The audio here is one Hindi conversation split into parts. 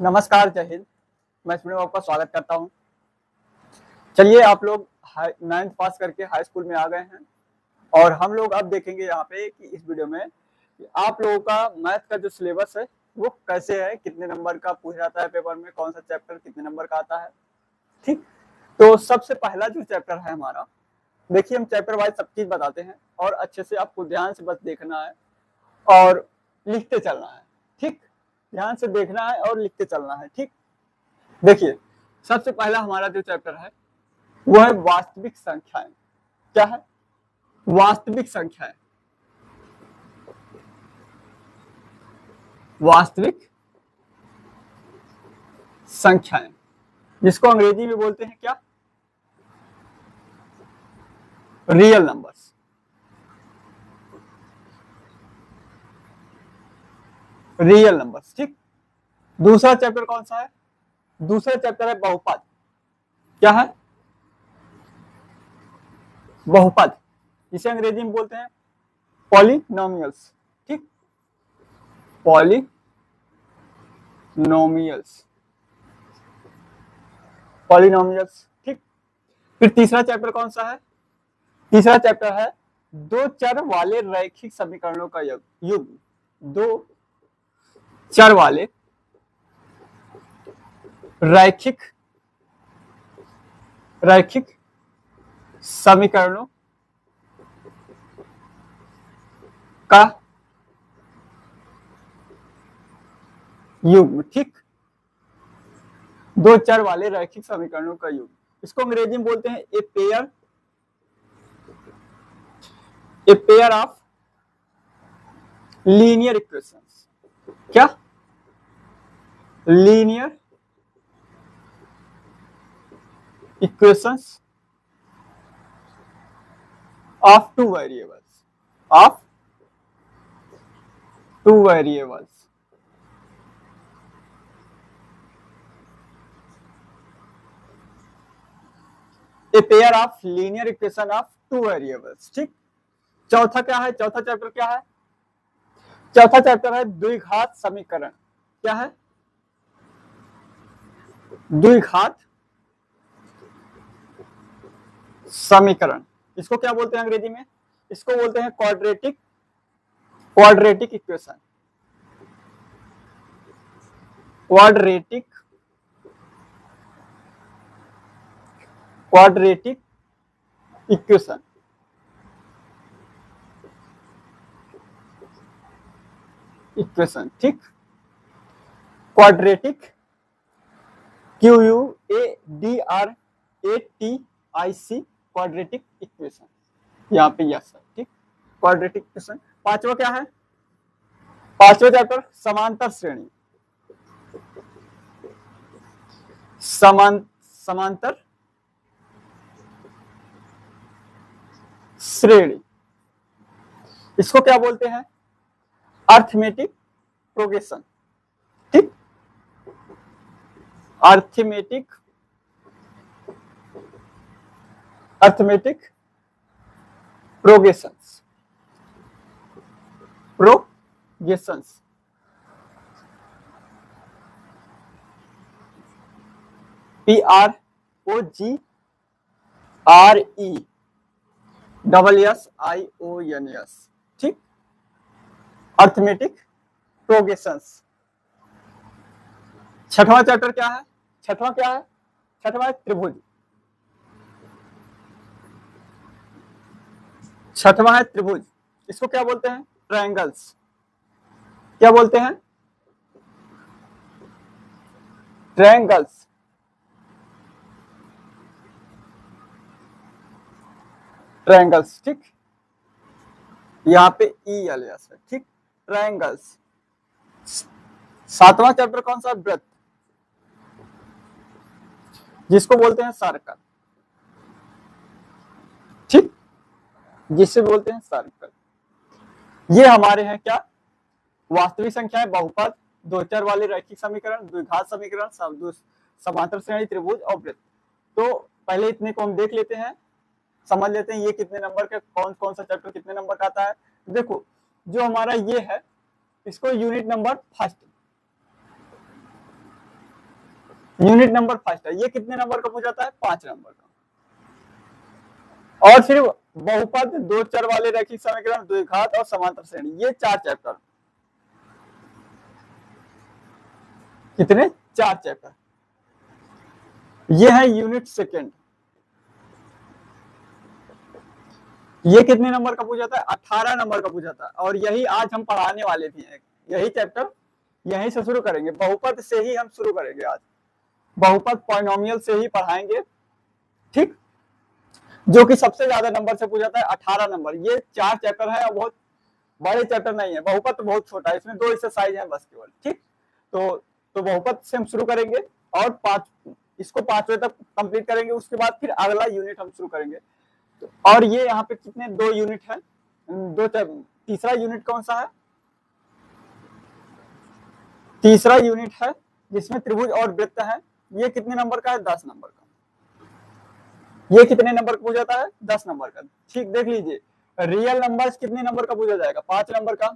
नमस्कार, जय हिंद। मैं इसमें आपका स्वागत करता हूँ। चलिए, आप लोग 9th पास करके हाई स्कूल में आ गए हैं और हम लोग अब देखेंगे यहाँ पे कि इस वीडियो में कि आप लोगों का मैथ का जो सिलेबस है वो कैसे है, कितने नंबर का पूछ जाता है पेपर में, कौन सा चैप्टर कितने नंबर का आता है। ठीक, तो सबसे पहला जो चैप्टर है हमारा, देखिए हम चैप्टर वाइज सब चीज बताते हैं और अच्छे से आपको ध्यान से बस देखना है और लिखते चलना है। ठीक, ध्यान से देखना है और लिखते चलना है। ठीक, देखिए सबसे पहला हमारा जो चैप्टर है वो है वास्तविक संख्याएं। क्या है? वास्तविक संख्याएं। वास्तविक संख्याएं जिसको अंग्रेजी में बोलते हैं क्या? Real numbers. Real numbers. ठीक, दूसरा चैप्टर कौन सा है? दूसरा चैप्टर है बहुपद। क्या है? बहुपद, जिसे अंग्रेजी में बोलते हैं पॉलिनोमियल्स। ठीक, पॉलिनोमियल्स। पॉलिनोमियल्स। ठीक, फिर तीसरा चैप्टर कौन सा है? तीसरा चैप्टर है दो चर वाले रैखिक समीकरणों का युग्म। दो चर वाले रैखिक समीकरणों का युग्म। ठीक, दो चर वाले रैखिक समीकरणों का युग्म, इसको अंग्रेजी में बोलते हैं a pair of linear equations. क्या? Linear equations of two variables. Of two variables. A pair of linear equation of two variables. ठीक, चौथा क्या है? चौथा चैप्टर क्या है? चौथा चैप्टर है द्विघात समीकरण। क्या है? द्विघात समीकरण। इसको क्या बोलते हैं अंग्रेजी में? इसको बोलते हैं क्वाड्रेटिक इक्वेशन। Quadratic equation. ठीक, क्वाड्रेटिक, QUADRATIC, क्वाड्रेटिक इक्वेशन। यहाँ पे यस है। ठीक, क्वाड्रेटिक इक्वेशन। पांचवा क्या है? पांचवा चैप्टर समांतर श्रेणी। समांतर श्रेणी, इसको क्या बोलते हैं? Arithmetic progression. ठीक, अर्थमेटिक प्रोग्रेशंस। PROGRESSIONS। ठीक, अर्थमेटिक प्रोग्रेशंस। छठवां चैप्टर क्या है? छठवां क्या है? छठवां त्रिभुज। छठवां है त्रिभुज, इसको क्या बोलते हैं? ट्रायंगल्स। क्या बोलते हैं? ट्रायंगल्स। ट्रायंगल्स। ठीक, यहाँ पे ELS है। ठीक, ट्रायंगल्स। सातवां चैप्टर कौन सा? वृत्त, जिसको बोलते हैं सर्कल। ठीक, जिसे बोलते हैं सर्कल। ये हमारे हैं क्या? वास्तविक संख्याएं, बहुपद, दो चर वाले रैखिक समीकरण, द्विघात समीकरण, समांतर श्रेणी, त्रिभुज और वृत्त। तो पहले इतने को हम देख लेते हैं, समझ लेते हैं ये कितने नंबर का, कौन कौन सा चैप्टर कितने नंबर का आता है। देखो, जो हमारा ये है इसको unit number first, unit number first है, ये कितने नंबर का पूछा जाता है? 5 नंबर का। और फिर बहुपद, दो चर वाले रैखिक समीकरण, द्विघात और समांतर श्रेणी, ये 4 चैप्टर। कितने? 4 चैप्टर। ये है यूनिट सेकेंड। ये कितने नंबर का पूछा जाता है? 18 नंबर का पूछा जाता है। और यही आज हम पढ़ाने वाले भी हैं, यही चैप्टर यहीं से शुरू करेंगे, बहुपद से ही हम शुरू करेंगे आज। बहुपद पॉलिनोमियल से ही पढ़ाएंगे, ठीक, जो कि सबसे ज्यादा नंबर से पूछा जाता है, 18 नंबर। ये 4 चैप्टर है और बहुत बड़े चैप्टर नहीं है। बहुपद तो बहुत छोटा है, इसमें 2 एक्सरसाइज है बस केवल, ठीक। तो बहुपद से हम शुरू करेंगे और इसको 5वें तक कंप्लीट करेंगे। उसके बाद फिर अगला यूनिट हम शुरू करेंगे। और ये यहाँ पे कितने? 2 यूनिट है, तीसरा यूनिट कौन सा है? तीसरा यूनिट है जिसमें त्रिभुज और वृत्त है। ये कितने नंबर का है? 10 नंबर का। ये कितने नंबर का पूछा जाता है? 10 नंबर का, ठीक। देख लीजिए, रियल नंबर्स कितने नंबर का पूछा जाएगा? 5 नंबर का।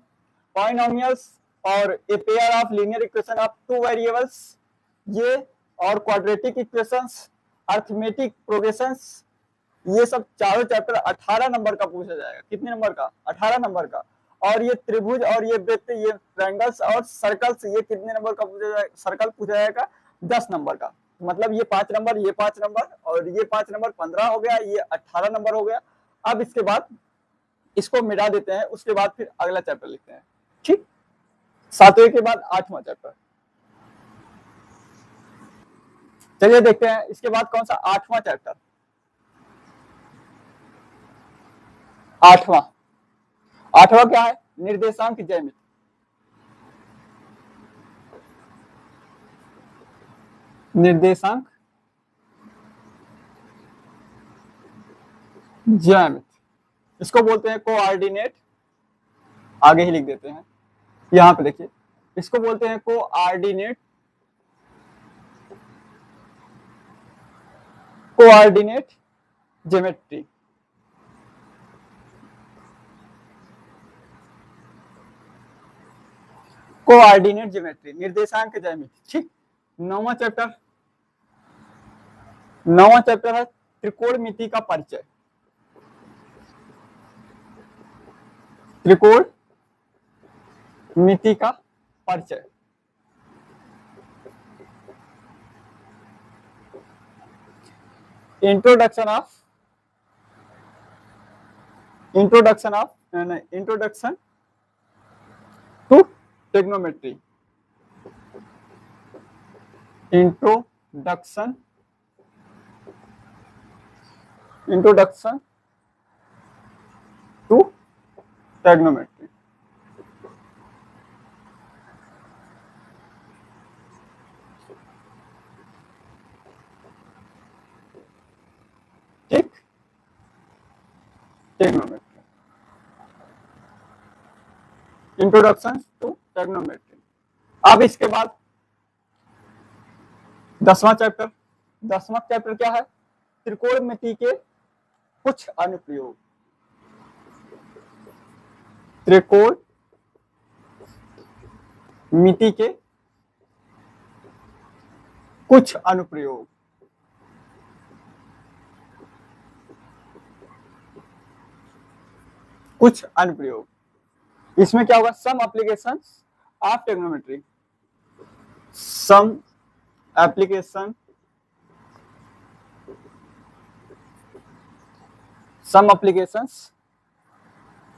पॉलिनोमियल्स और ए pair of linear equation of 2 variables, ये, और क्वाड्रेटिक इक्वेशंस, अरिथमेटिक प्रोग्रेशंस, ये सब चारों चैप्टर 18 नंबर का पूछा जाएगा। कितने नंबर का? 18 नंबर का। और ये त्रिभुज और ये वृत्त, ये ट्रायंगल्स और सर्कल्स, ये कितने नंबर का पूछा जाएगा? सर्कल पूछा जाएगा 10 नंबर का। मतलब ये 5 नंबर, ये 5 नंबर और ये 5 नंबर, 15 हो गया, ये 18 नंबर हो गया। अब इसके बाद इसको मिटा देते हैं, उसके बाद फिर अगला चैप्टर लिखते हैं, ठीक। 7वें के बाद 8वां चैप्टर। चलिए देखते हैं इसके बाद कौन सा? 8वां चैप्टर। 8वां क्या है? निर्देशांक ज्यामिति। निर्देशांक ज्यामिति, इसको बोलते हैं कोऑर्डिनेट। आगे ही लिख देते हैं, यहां पे देखिए, इसको बोलते हैं कोऑर्डिनेट ज्योमेट्री। कोऑर्डिनेट ज्योमेट्री, निर्देशांक ज्यामिति, ठीक। 9वां चैप्टर है त्रिकोणमिति का परिचय। त्रिकोणमिति का परिचय। Introduction to trigonometry. Introduction to trigonometry. ठीक, ट्रिग्नोमेट्री, इंट्रोडक्शन टू ट्रिग्नोमेट्री। अब इसके बाद 10वां चैप्टर। 10वां चैप्टर क्या है? त्रिकोणमिति के कुछ अनुप्रयोग। त्रिकोणमिति के कुछ अनुप्रयोग। कुछ अनुप्रयोग, इसमें क्या होगा? Some applications of trigonometry. Some application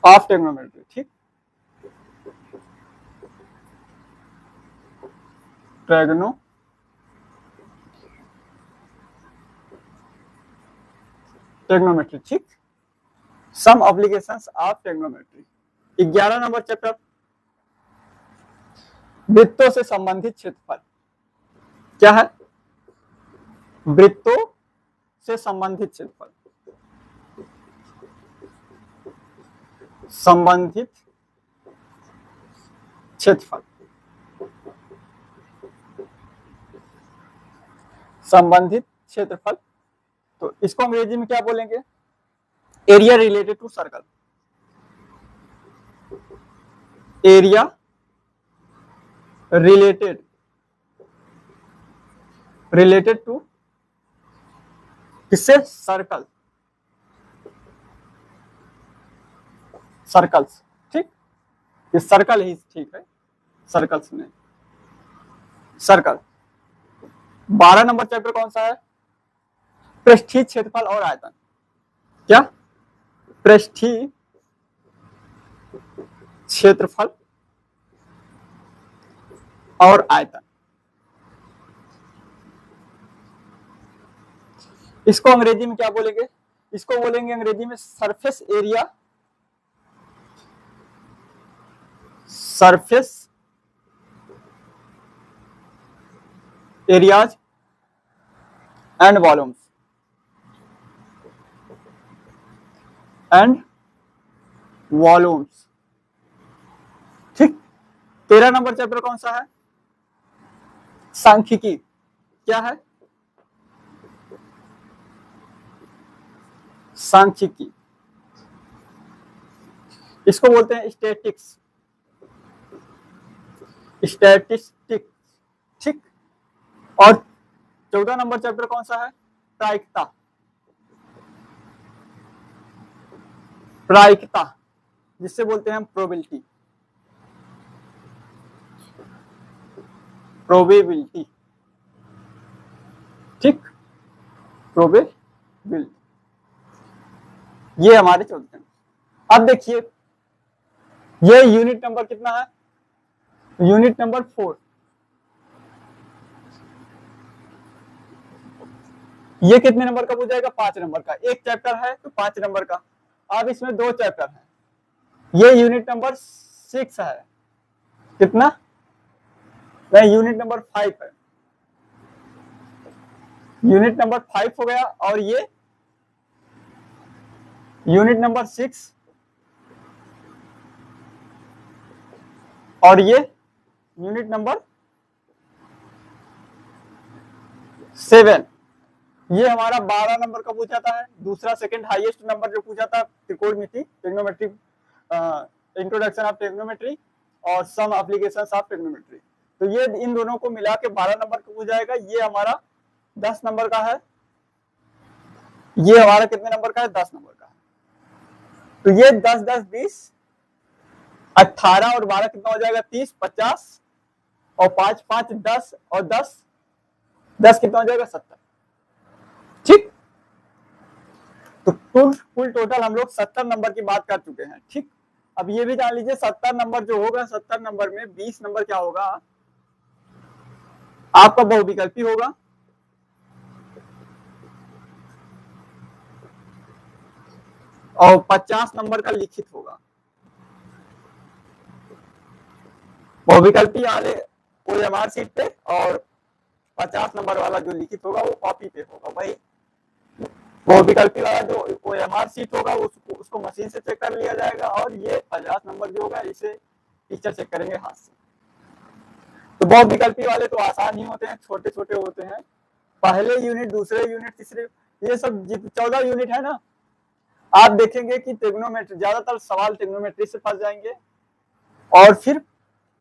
of trigonometry, ठीक। ट्रिग्नोमेट्री, ठीक। Some applications of trigonometry. 11 number chapter, वृत्तों से संबंधित क्षेत्रफल। क्या है? वृत्तों से संबंधित क्षेत्रफल। संबंधित क्षेत्रफल, संबंधित क्षेत्रफल। तो इसको अंग्रेजी में क्या बोलेंगे? Area related to circle. Area related to किससे? Circle, circles. ठीक, ये सर्कल ही ठीक है, सर्कल्स में सर्कल। 12 नंबर चैप्टर कौन सा है? पृष्ठीय क्षेत्रफल और आयतन। क्या? पृष्ठीय क्षेत्रफल और आयतन। इसको अंग्रेजी में क्या बोलेंगे? इसको बोलेंगे अंग्रेजी में surface area, surface areas and volumes, and volumes. ठीक। 13 नंबर चैप्टर कौन सा है? सांख्यिकी। क्या है? सांख्यिकी। इसको बोलते हैं स्टैटिक्स, स्टैटिस्टिक्स। ठीक। और 14 नंबर चैप्टर कौन सा है? प्रायिकता, प्रायिकता जिससे बोलते हैं हम प्रोबेबिलिटी, प्रोबेबिलिटी। ठीक, प्रोबेबिलिटी। ये हमारे 14। अब देखिए ये यूनिट नंबर कितना है? Unit number 4। ये कितने नंबर का पूछा जाएगा? 5 नंबर का। एक चैप्टर है तो 5 नंबर का। अब इसमें 2 चैप्टर हैं। ये यूनिट नंबर 6 है। कितना? नहीं, यूनिट नंबर 5 है। यूनिट नंबर 5 हो गया, और ये यूनिट नंबर 6, और ये यूनिट नंबर 7। ये हमारा 12 नंबर का पूछा था। दूसरा सेकंड हाईएस्ट नंबर जो पूछा था त्रिकोणमिति, ट्रिग्नोमेट्री, इंट्रोडक्शन ऑफ ट्रिग्नोमेट्री और सम एप्लीकेशंस ऑफ ट्रिग्नोमेट्री। तो ये इन दोनों को मिला के 12 नंबर का पूछा जाएगा। ये हमारा 10 नंबर का है। ये हमारा कितने नंबर का है? 10 नंबर का है। तो ये 10 10 20 18 और 12 कितना हो जाएगा? 30 50 और 5 5 10 और 10 10 कितना हो जाएगा? 70। ठीक। तो कुल टोटल हम लोग 70 नंबर की बात कर चुके हैं। ठीक। अब ये भी जान लीजिए 70 नंबर जो होगा, 70 नंबर में 20 नंबर क्या होगा? आपका बहुविकल्पी होगा, और 50 नंबर का लिखित होगा। बहुविकल्पी वाले OMR सीट पे, और 50 नंबर वाला जो लिखित होगा वो कॉपी पे होगा। भाई बहुविकल्पी वाला जो OMR सीट होगा उसको मशीन से चेक कर लिया जाएगा, और ये 50 नंबर जो होगा इसे टीचर चेक करेंगे हाथ से। तो बहुविकल्पी वाले तो आसान ही होते हैं, छोटे छोटे होते हैं। पहले यूनिट, दूसरे यूनिट, तीसरे, ये सब 14 यूनिट है ना। आप देखेंगे कि ट्रिग्नोमेट्री, ज्यादातर सवाल ट्रिग्नोमेट्री से फंस जाएंगे, और फिर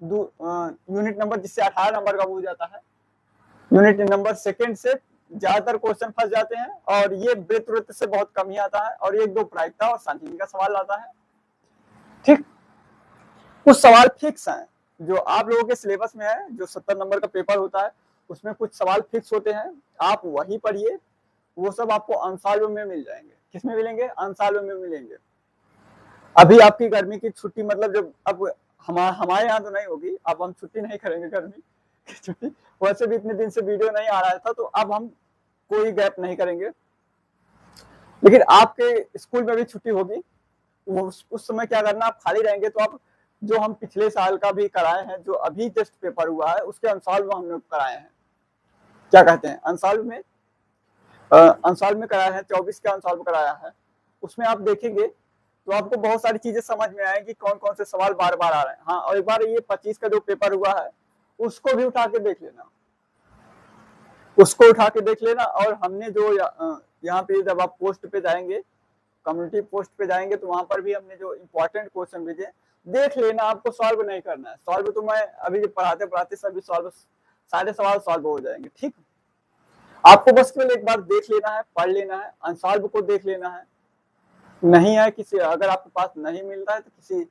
यूनिट नंबर जिससे 18 नंबर का पूछ जाता है, यूनिट नंबर सेकंड से ज्यादातर क्वेश्चन फंस जाते हैं, और ये वृत्त वृत्त से बहुत कम ही आता है, और एक दो प्रायिकता और सांख्यिकी का सवाल आता है। ठीक। कुछ सवाल फिक्स हैं जो आप लोगों के सिलेबस में है, जो 70 नंबर का पेपर होता है उसमें कुछ सवाल फिक्स होते हैं, आप वही पढ़िए। वो सब आपको अंशावली में मिल जाएंगे। किसमें मिलेंगे? अंशावली में मिलेंगे। अभी आपकी गर्मी की छुट्टी, मतलब जब अब हमारे यहाँ तो नहीं होगी, अब हम छुट्टी नहीं करेंगे गर्मी की छुट्टी। वैसे भी इतने दिन से वीडियो नहीं आ रहा था, तो अब हम कोई गैप नहीं करेंगे। लेकिन आपके स्कूल में भी छुट्टी होगी, उस समय क्या करना, आप खाली रहेंगे तो आप जो हम पिछले साल का भी कराए हैं, जो अभी जस्ट पेपर हुआ है उसके अंशावली में हमने कराए हैं। क्या कहते हैं? अंशावली में, अंशावली में कराया है, 24 का अंशावली में कराया है। उसमें आप देखेंगे तो आपको बहुत सारी चीजें समझ में आएगी, कौन कौन से सवाल बार बार आ रहे हैं। हाँ, और एक बार ये 25 का जो पेपर हुआ है उसको भी उठा के देख लेना, उसको उठा के देख लेना। और हमने जो यहाँ पे जब आप पोस्ट पे जाएंगे, कम्युनिटी पोस्ट पे जाएंगे, तो वहां पर भी हमने जो इंपॉर्टेंट क्वेश्चन भेजे देख लेना। आपको सॉल्व नहीं करना है, सॉल्व तो मैं अभी पढ़ाते पढ़ाते सभी सॉल्व, सारे सवाल सॉल्व हो जाएंगे। ठीक। आपको बस केवल एक बार देख लेना है, पढ़ लेना है, अनसॉल्व को देख लेना है। नहीं है किसी, अगर आपके पास नहीं मिल रहा है तो किसी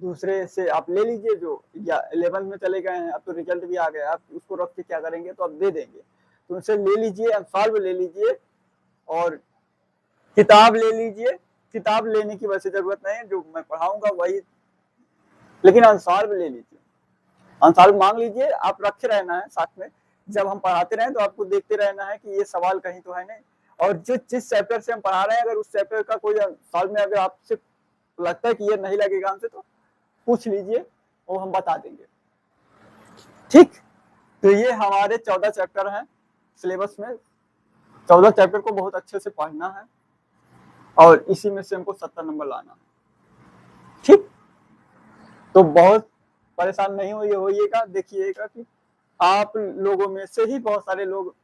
दूसरे से आप ले लीजिए, जो या 11th में चले गए हैं, अब तो रिजल्ट भी आ गया, आप उसको रख के क्या करेंगे, तो आप दे देंगे, तो उनसे ले लीजिए, अनसॉल्व ले लीजिए और किताब ले लीजिए। किताब लेने की वैसे जरूरत नहीं है, जो मैं पढ़ाऊंगा वही, लेकिन अनसॉल्व ले लीजिए, अनसॉल्व मांग लीजिए, आप रखे रहना है साथ में, जब हम पढ़ाते रहे तो आपको देखते रहना है कि ये सवाल कहीं तो है नहीं, और जो जिस चैप्टर से हम पढ़ा रहे हैं अगर उस चैप्टर का कोई सॉल्व में अगर आपसे लगता है कि ये नहीं लगेगा हमसे, तो पूछ लीजिए और हम बता देंगे। ठीक, तो ये हमारे 14 चैप्टर हैं सिलेबस में, 14 चैप्टर को बहुत अच्छे से पढ़ना है और इसी में से हमको 70 नंबर लाना है। ठीक, तो बहुत परेशान नहीं होइएगा, देखिएगा कि आप लोगों में से ही बहुत सारे लोग,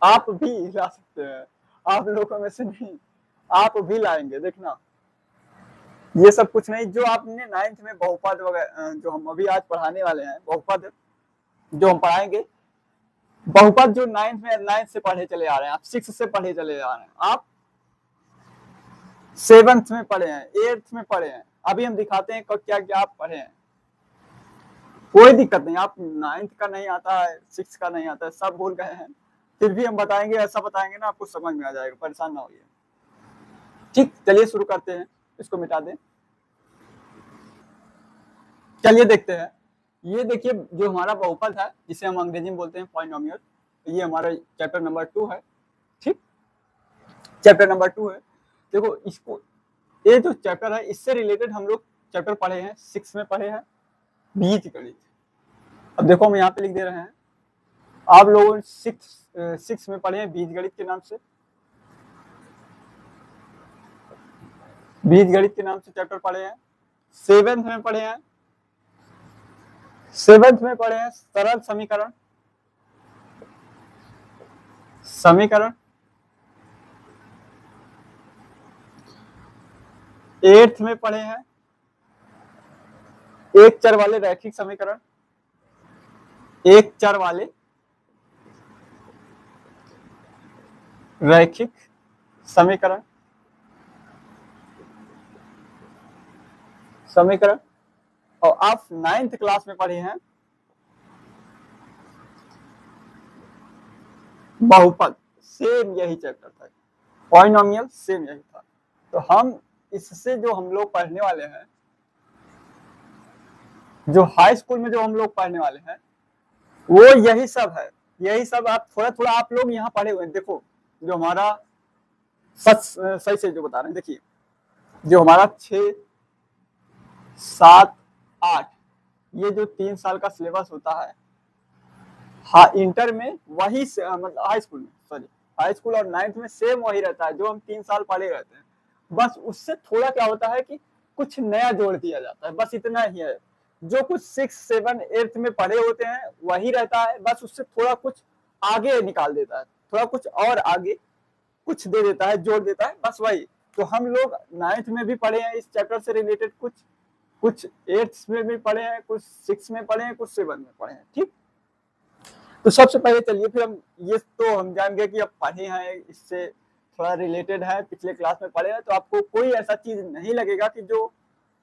आप भी ला सकते हैं, आप लोगों में से नहीं, आप भी लाएंगे, देखना। ये सब कुछ नहीं, जो आपने 9th में बहुपद वगैरह जो हम अभी आज पढ़ाने वाले हैं, बहुपद जो हम पढ़ाएंगे, बहुपद जो 9th से पढ़े चले आ रहे हैं, आप 6 से पढ़े चले आ रहे हैं, आप 7th में पढ़े हैं, 8th में पढ़े हैं, अभी हम दिखाते हैं क्या क्या आप पढ़े हैं। कोई दिक्कत नहीं, आप 9th का नहीं आता है, 6 का नहीं आता है, सब भूल गए हैं, फिर भी हम बताएंगे, ऐसा बताएंगे ना आपको समझ में आ जाएगा, परेशान ना होइए। ठीक, चलिए शुरू करते हैं, इसको मिटा दें। चलिए देखते हैं, ये देखिए जो हमारा बहुपद है, जिसे हम अंग्रेजी में बोलते हैं पॉलिनोमियल, ये हमारा चैप्टर नंबर 2 है। ठीक, चैप्टर नंबर 2 है। देखो इसको, ये जो चैप्टर है इससे रिलेटेड हम लोग चैप्टर पढ़े हैं, 6 में पढ़े हैं बीजगणित। अब देखो हम यहाँ पे लिख दे रहे हैं, आप लोगों ने 6 में पढ़े हैं बीजगणित के नाम से, बीजगणित के नाम से चैप्टर पढ़े हैं। 7th में पढ़े हैं, 7th में पढ़े हैं सरल समीकरण, समीकरण। 8th में पढ़े हैं एक चर वाले रैखिक समीकरण, एक चर वाले रैखिक समीकरण, समीकरण। और आप 9th क्लास में पढ़े हैं बहुपद, सेम यही चैप्टर था, पॉलिनोमियल सेम यही था। तो हम इससे जो हम लोग पढ़ने वाले हैं, जो हाई स्कूल में जो हम लोग पढ़ने वाले हैं, वो यही सब है, यही सब आप थोड़ा थोड़ा आप लोग यहाँ पढ़े हुए हैं। देखो जो हमारा सही से जो बता रहे हैं, देखिए जो हमारा 6, 7, 8 ये जो 3 साल का सिलेबस होता है, हाँ इंटर में वही मतलब हाई स्कूल में, सॉरी हाई स्कूल और 9th में सेम वही रहता है जो हम 3 साल पढ़े रहते हैं, बस उससे थोड़ा क्या होता है कि कुछ नया जोड़ दिया जाता है, बस इतना ही है। जो कुछ 6, 7, 8 में पढ़े होते हैं वही रहता है, बस उससे थोड़ा कुछ आगे निकाल देता है, थोड़ा कुछ और आगे कुछ दे देता है, जोड़ देता है, बस वही। तो हम लोग 9th में भी पढ़े हैं इस चैप्टर से रिलेटेड, कुछ 8th में भी पढ़े हैं, कुछ 6 में पढ़े हैं, कुछ 7 में पढ़े हैं। ठीक, तो सबसे पहले चलिए फिर हम ये तो हम जान गए कि अब पढ़े हैं, इससे थोड़ा रिलेटेड है, पिछले क्लास में पढ़े हैं, तो आपको कोई ऐसा चीज नहीं लगेगा कि जो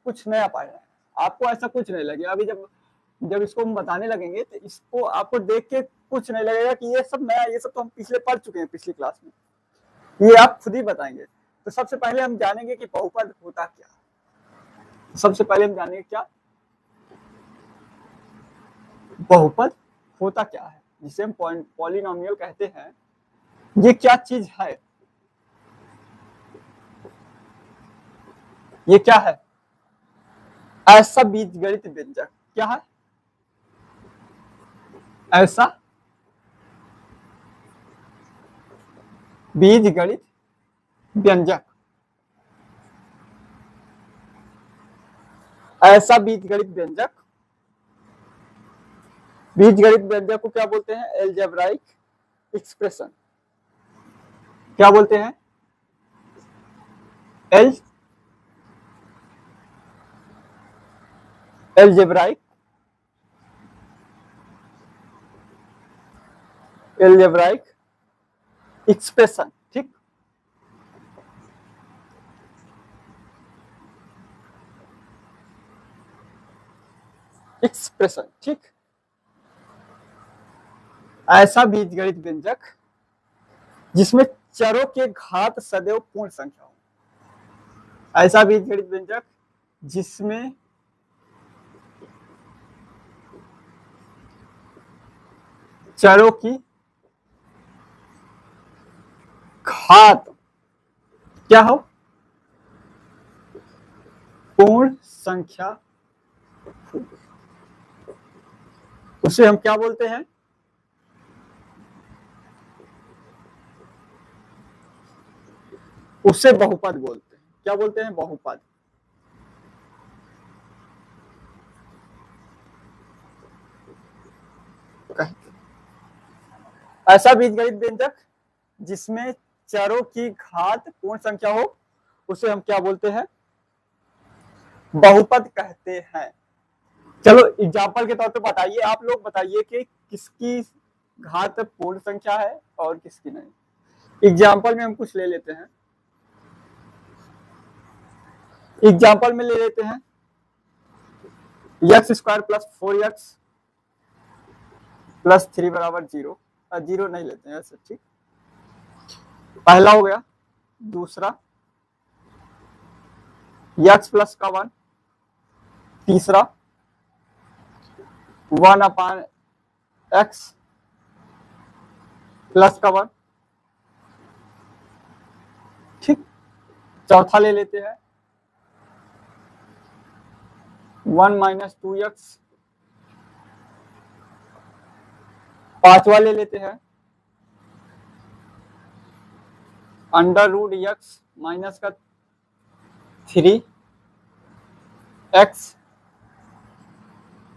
कुछ नया पढ़ रहे हैं, आपको ऐसा कुछ नहीं लगेगा। अभी जब इसको हम बताने लगेंगे तो इसको आपको देख के कुछ नहीं लगेगा कि ये सब नया, ये सब तो हम पिछले पढ़ चुके हैं पिछली क्लास में, ये आप खुद ही बताएंगे। तो सबसे पहले हम जानेंगे कि बहुपद होता क्या, सबसे पहले हम जानेंगे क्या बहुपद होता क्या है, जिसे हम पॉलिनोमियल कहते हैं, ये क्या चीज है, ये क्या है? ऐसा बीजगणित व्यंजक, क्या है ऐसा बीजगणित व्यंजक, ऐसा बीजगणित व्यंजक, बीजगणित व्यंजक को क्या बोलते हैं? एलजेब्राइक एक्सप्रेशन। क्या बोलते हैं? एलजेब्राइक एलजेब्राइक एक्सप्रेशन, ठीक। एक्सप्रेशन, ठीक। ऐसा बीजगणित व्यंजक जिसमें चरों के घात सदैव पूर्ण संख्या हो। ऐसा बीजगणित व्यंजक जिसमें चरों की घात क्या हो, पूर्ण संख्या, उसे हम क्या बोलते हैं, उसे बहुपद बोलते हैं। क्या बोलते हैं, बहुपद। ऐसा बीजगणित व्यंजक जिसमें चरों की घात पूर्ण संख्या हो उसे हम क्या बोलते हैं, बहुपद कहते हैं। चलो एग्जाम्पल के तौर पे बताइए, आप लोग बताइए कि किसकी घात पूर्ण संख्या है और किसकी नहीं। एग्जाम्पल में हम कुछ ले लेते हैं। एग्जाम्पल में ले लेते हैं x square plus 4x plus 3 बराबर 0। 0 नहीं लेते हैं ऐसे, ठीक। पहला हो गया। दूसरा x प्लस का 1। तीसरा 1/x प्लस का 1, ठीक। चौथा ले लेते हैं 1 माइनस 2x। पांचवा ले लेते हैं अंडर रूट x माइनस का 3x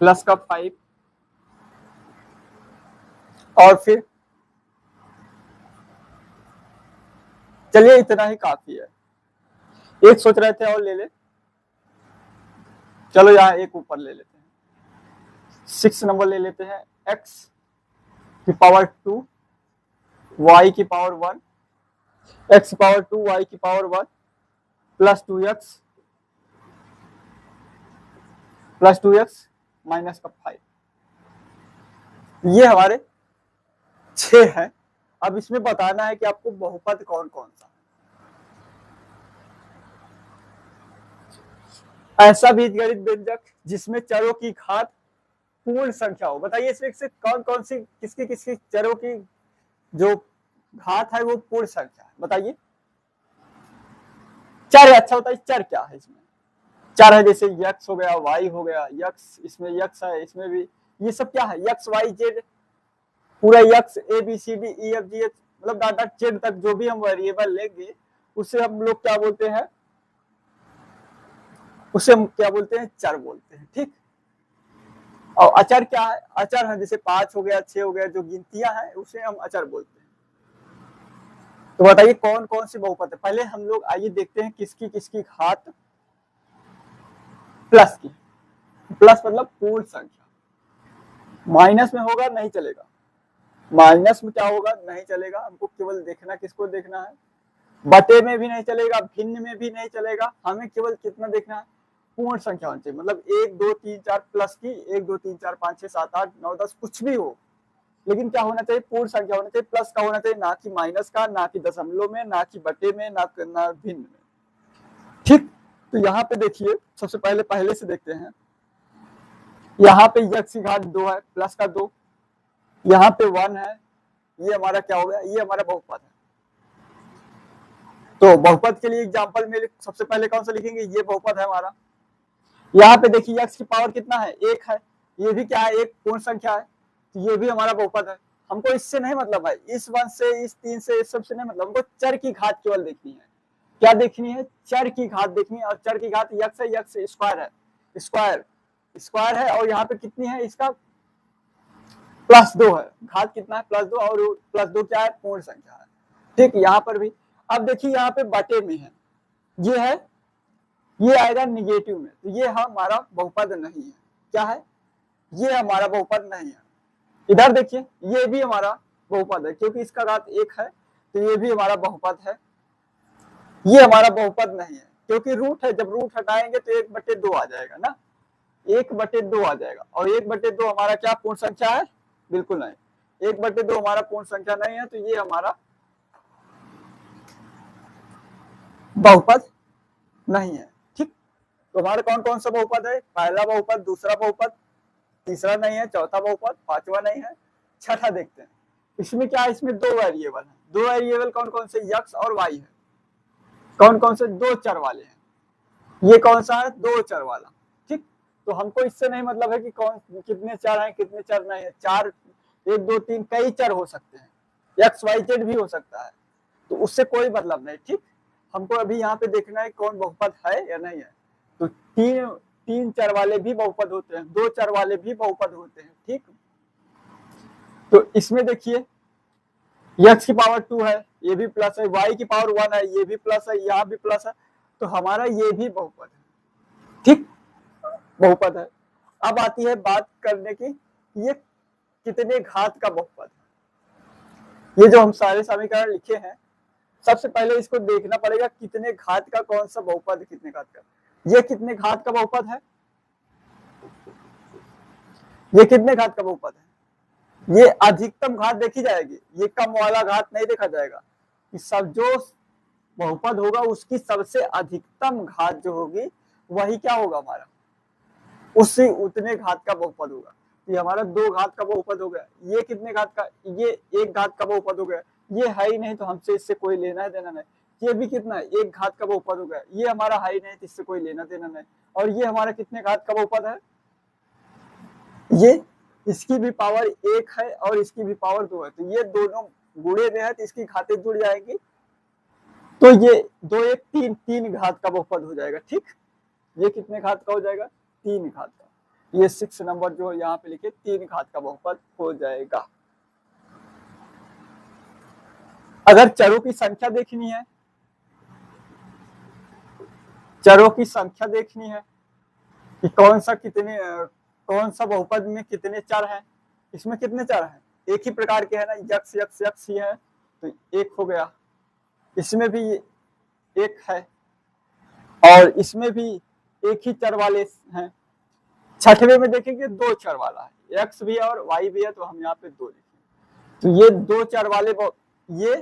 प्लस का 5। और फिर चलिए इतना ही काफी है। एक सोच रहे थे और ले ले, चलो यहाँ एक ऊपर ले लेते हैं। 6 नंबर ले लेते हैं x की पावर 2 y की पावर 1, x की पावर 2 y की पावर 1 प्लस 2x माइनस का 5। ये हमारे 6 है। अब इसमें बताना है कि आपको बहुपद कौन कौन सा। ऐसा बीजगणित व्यंजक जिसमें चरों की घात पूर्ण संख्या हो। बताइए इसमें से कौन कौन सी किसकी किसकी चरों की जो घात है वो पूर्ण संख्या है, बताइए। चर, अच्छा बताइए चर क्या है इसमें। चर है जैसे यक्स हो गया, वाई हो गया, यक्स इसमें यक्स है, इसमें भी ये सब क्या है, यक्स वाई जेड, पूरा X A B C D E F G H, मतलब डाटा जेड तक जो भी हम वेरिएबल लेंगे उसे हम लोग क्या बोलते हैं, उसे हम क्या बोलते हैं, चर बोलते हैं, ठीक। और अचर क्या है, अचर है जैसे 5 हो गया, 6 हो गया, जो गिनतियां हैं उसे हम अचर बोलते हैं। तो बताइए कौन कौन सी बहुपद है। पहले हम लोग आइए देखते हैं किसकी किसकी घात प्लस की। प्लस मतलब पूर्ण संख्या, माइनस में होगा नहीं चलेगा, माइनस में क्या होगा नहीं चलेगा, हमको केवल देखना किसको देखना है, बटे में भी नहीं चलेगा, भिन्न में भी नहीं चलेगा, हमें केवल कितना देखना है, पूर्ण संख्या होनी चाहिए। मतलब 1 2 3 4 प्लस की 1 2 3 4 5 6 7 8 9 10 कुछ भी हो, लेकिन क्या होना चाहिए, पूर्ण संख्या होना चाहिए, प्लस का होना चाहिए, ना कि माइनस का, ना कि दशमलव में, ना कि बटे में, ना भिन्न में, ठीक। तो यहाँ पे देखिए सबसे पहले से देखते हैं। यहाँ पे x की घात 2 है, प्लस का 2, यहाँ पे 1 है, ये हमारा क्या हो गया, ये हमारा बहुपद है। तो बहुपद के लिए एग्जांपल में सबसे पहले कौन सा लिखेंगे, ये बहुपद है हमारा। यहाँ पे देखिए x की पावर कितना है, 1 है, ये भी क्या है, एक पूर्ण संख्या है, तो ये भी हमारा बहुपद है। हमको इससे नहीं मतलब है, इस 1 से, इस 3 से, इस सब से नहीं मतलब, हमको चर की घात केवल देखनी है। क्या देखनी है, चर की घात देखनी है। और चर की घात x है, x स्क्वायर है, स्क्वायर है, और यहाँ पे कितनी है, इसका +2 है, घात कितना है, +2, और +2 क्या है, पूर्ण संख्या है, ठीक। यहाँ पर भी अब देखिए यहाँ पे बटे में है, ये है, ये आएगा निगेटिव में, तो ये हमारा बहुपद नहीं है। क्या है, ये हमारा बहुपद नहीं है। इधर देखिए ये भी हमारा बहुपद है, क्योंकि इसका घात 1 है, तो ये भी हमारा बहुपद है। ये हमारा बहुपद नहीं है क्योंकि रूट है, जब रूट हटाएंगे तो 1/2 आ जाएगा ना, 1/2 आ जाएगा। और 1/2 हमारा क्या पूर्ण संख्या है? बिल्कुल नहीं, 1/2 हमारा पूर्ण संख्या नहीं है, तो ये हमारा बहुपद नहीं है। ठीक, तो हमारे कौन कौन सा बहुपद है? पहला बहुपद, दूसरा बहुपद, तीसरा नहीं है, चौथा बहुपद, पांचवा नहीं है, छठा देखते हैं। इसमें क्या है? इसमें दो वेरिएबल है। दो वेरिएबल कौन कौन से? x और y है। कौन कौन से? दो चर वाले हैं। ये कौन सा है? दो चर वाला। ठीक, तो हमको इससे नहीं मतलब है कि कौन कितने चर हैं कितने चर नहीं है। चार, 1 2 3 कई चर हो सकते हैं, x y z भी हो सकता है, तो उससे कोई मतलब नहीं। ठीक, हमको अभी यहाँ पे देखना है कौन बहुपद है या नहीं है। तो तीन चर वाले भी बहुपद होते हैं, दो चर वाले भी बहुपद होते हैं। ठीक, तो इसमें देखिए x की पावर 2 है, ये भी प्लस है, y की पावर 1 है, ये भी प्लस है, यहाँ भी प्लस है, तो हमारा ये भी बहुपद है। ठीक, बहुपद है। अब आती है बात करने की, ये कितने घात का बहुपद है। ये जो हम सारे समीकरण लिखे हैं, सबसे पहले इसको देखना पड़ेगा कितने घात का कौन सा बहुपद है, कितने घात का। ये कितने घात का बहुपद है? ये कितने घात का बहुपद है? ये अधिकतम घात देखी जाएगी, ये कम वाला घात नहीं देखा जाएगा। कि सब जो बहुपद होगा उसकी सबसे अधिकतम घात जो होगी वही क्या होगा? हमारा उससे उतने घात का बहुपद होगा। ये हमारा 2 घात का बहुपद हो गया। ये कितने घात का? ये 1 घात का बहुपद हो गया। ये है ही नहीं तो हमसे इससे कोई लेना देना नहीं। ये भी कितना है? 1 घात का बहुपद हो गया। ये हमारा है ही नहीं तो इससे कोई लेना देना नहीं। और ये हमारा कितने घात का बहुपद है? ये इसकी भी पावर 1 है और इसकी भी पावर 2 है, तो ये दोनों गुणे में है तो इसकी घातें जुड़ जाएंगी, तो ये 2 1 3 3 घात का बहुपद हो जाएगा। ठीक, ये कितने घात का हो जाएगा? 3 घात का। ये 6 नंबर जो यहाँ पे लिखे 3 घात का बहुपद हो जाएगा। अगर चरों की संख्या देखनी है, चरों की संख्या देखनी है कि कौन सा बहुपद में कितने चर हैं। इसमें कितने चर हैं? एक ही प्रकार के है ना, यक्स यक्स यक्स ही है, तो 1 हो गया। इसमें भी 1 है और इसमें भी एक ही चर वाले हैं। छठवें में देखेंगे 2 चर वाला है, एक्स भी है और वाई भी है, तो हम यहाँ पे 2 लिखेंगे। तो ये 2 चर वाले, ये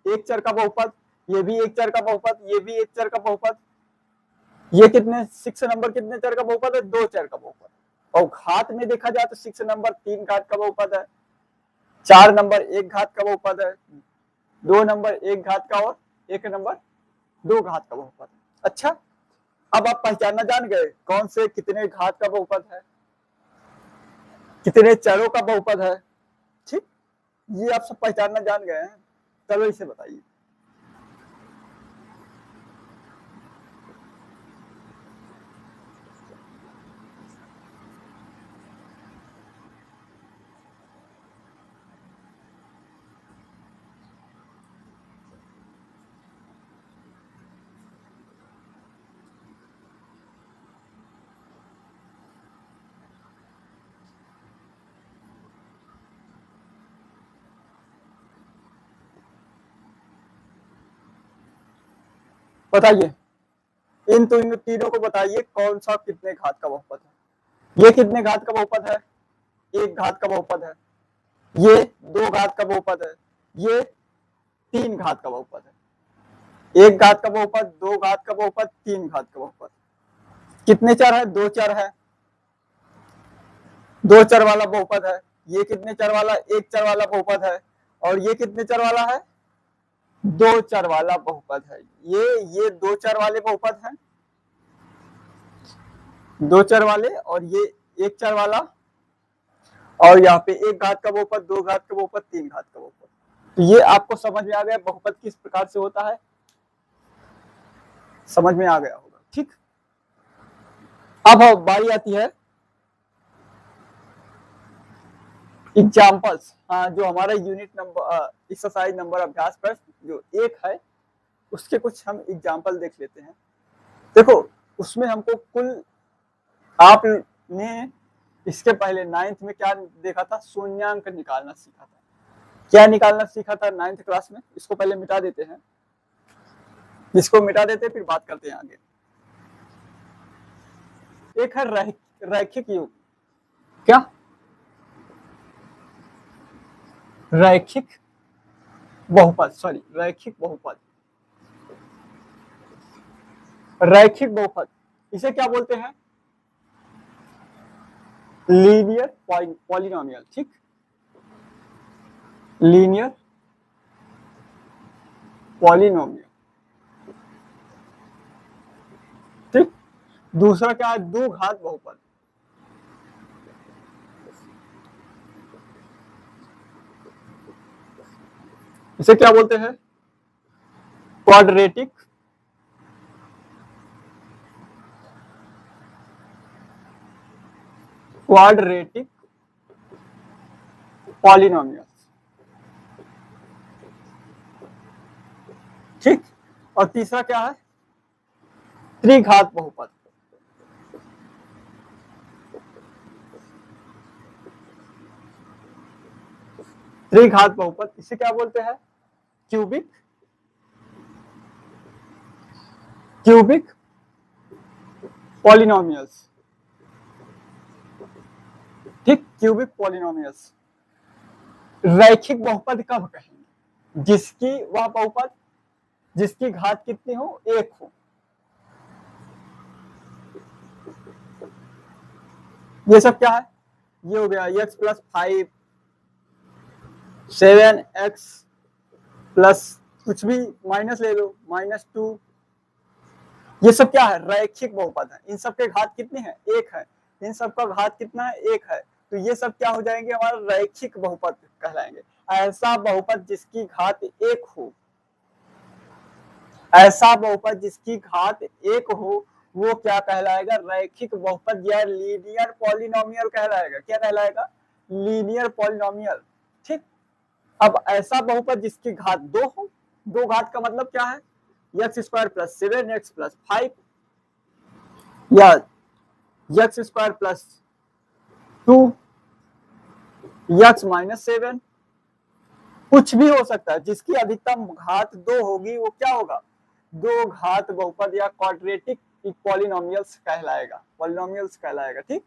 1 चर का बहुपद, ये भी 1 चर का बहुपद, ये भी 1 चर का बहुपद। ये कितने 6 नंबर कितने चर का बहुपद है? 2 चर का बहुपद। और घात में देखा जाए तो 6 नंबर 3 घात का बहुपद है, 4 नंबर 1 घात का बहुपद है, 2 नंबर 1 घात का और 1 नंबर 2 घात का बहुपद। अच्छा, अब आप पहचानना जान गए कौन से कितने घात का बहुपद है, कितने चरों का बहुपद है। ठीक, ये आप सब पहचानना जान गए हैं। चलो इसे बताइए। बताइए, इन तीनों को बताइए कौन सा कितने घात का बहुपद है। ये कितने घात का बहुपद है? 1 घात का बहुपद है। ये 2 घात का बहुपद है। ये 3 घात का बहुपद है। 1 घात का बहुपद, 2 घात का बहुपद, 3 घात का बहुपद। कितने चर है? 2 चर है, 2 चर वाला बहुपद है। ये कितने चर वाला? 1 चर वाला बहुपद है। और ये कितने चर वाला है? 2 चर वाला बहुपद है। ये 2 चर वाले बहुपद हैं, 2 चर वाले, और ये 1 चर वाला, और यहाँ पे 1 घात का बहुपद, 2 घात का बहुपद, 3 घात का बहुपद। तो ये आपको समझ में आ गया बहुपद किस प्रकार से होता है, समझ में आ गया होगा। ठीक, अब बारी आती है एग्जाम्पल्स। जो हमारा यूनिट नंबर एक्सरसाइज नंबर अभ्यास प्रश्न जो 1 है, उसके कुछ हम एग्जाम्पल देख लेते हैं। देखो, उसमें हमको कुल, आपने इसके पहले 9th में क्या देखा था? शून्यांक निकालना सीखा था। क्या निकालना सीखा था 9th क्लास में, इसको पहले मिटा देते हैं, इसको मिटा देते हैं फिर बात करते हैं आगे। एक है रैखिक योग। क्या? रैखिक बहुपद, सॉरी रैखिक बहुपद, रैखिक बहुपद इसे क्या बोलते हैं? Linear polynomial. ठीक, लीनियर पॉलिनोमियल। ठीक, दूसरा क्या है? द्विघात बहुपद। इसे क्या बोलते हैं? Quadratic quadratic polynomial. ठीक, और तीसरा क्या है? त्रिघात बहुपद। त्रिघात बहुपद इसे क्या बोलते हैं? Cubic polynomials. ठीक, क्यूबिक पॉलिनोमियल्स। रैखिक बहुपद कब कहेंगे? जिसकी वह बहुपद जिसकी घात कितनी हो? 1 हो। ये सब क्या है? ये हो गया x + 5, 7x प्लस कुछ भी माइनस ले लो, -2। ये सब क्या है? रैखिक बहुपद है। इन सब के घात कितने हैं? 1 है। इन सब का घात कितना है? 1 है। तो ये सब क्या हो जाएंगे? हमारा रैखिक बहुपद कहलाएंगे। ऐसा बहुपद जिसकी घात 1 हो, ऐसा बहुपद जिसकी घात 1 हो, वो क्या कहलाएगा? रैखिक बहुपद या लीनियर पॉलिनोमियल कहलाएगा। क्या कहलाएगा? Linear polynomial. ठीक, अब ऐसा बहुपद जिसकी घात 2 हो, 2 घात का मतलब क्या है? x² + 7x + 5 या x² + 2 x - 7, कुछ भी हो सकता है। जिसकी अधिकतम घात 2 होगी वो क्या होगा? 2 घात बहुपद या क्वाड्रेटिक पॉलिनोमियल्स कहलाएगा। ठीक,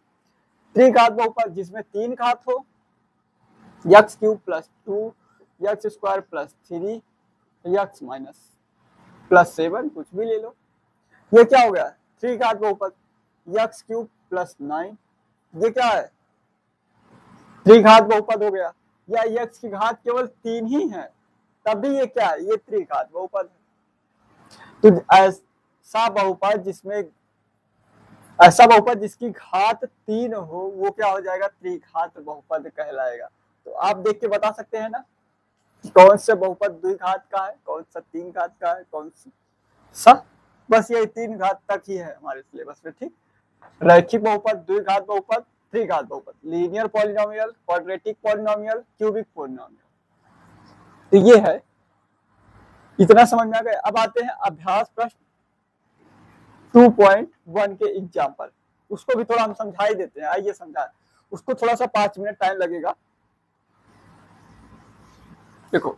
त्रिघात बहुपद जिसमें 3 घात हो, x³ + 2 x² + 3 x - 7, कुछ भी ले लो। ये क्या हो गया? त्रिघात बहुपद। x³ + 9, ये क्या है? त्रिघात बहुपद हो गया। या x की घात केवल 3 ही है, तब भी ये क्या है? ये त्रिघात बहुपद है। तो ऐसा बहुपद जिसकी घात 3 हो, वो क्या हो जाएगा? त्रिघात बहुपद कहलाएगा। तो आप देख के बता सकते हैं ना कौन से बहुपद द्विघात का है, कौन सा 3 घात का है, कौन सा? बस यही 3 घात तक ही है हमारे सिलेबस में। ठीक, रैखिक बहुपद, द्विघात बहुपद, त्रिघात बहुपद, linear polynomial, quadratic polynomial, cubic polynomial. तो ये है, इतना समझ में आ गया। अब आते हैं अभ्यास प्रश्न 2.1 के एग्जाम्पल। उसको भी थोड़ा हम समझा ही देते हैं। आइए समझाएं उसको, थोड़ा सा 5 मिनट टाइम लगेगा। देखो,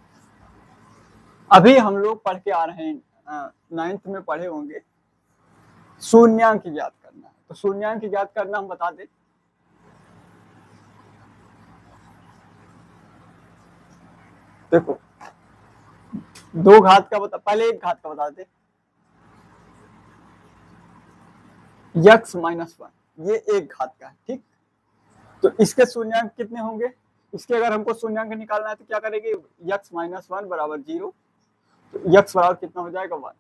अभी हम लोग पढ़ के आ रहे हैं, 9th में पढ़े होंगे, शून्यांक ज्ञात करना है। तो शून्यांक ज्ञात करना हम बता दें। देखो, 2 घात का बता, पहले 1 घात का बता दे। x - 1 ये 1 घात का है। ठीक, तो इसके शून्यांक कितने होंगे? इसके अगर हमको शून्यांक निकालना है तो क्या करेंगे? x - 1 बराबर 0। तो x बराबर कितना हो जाएगा? 1।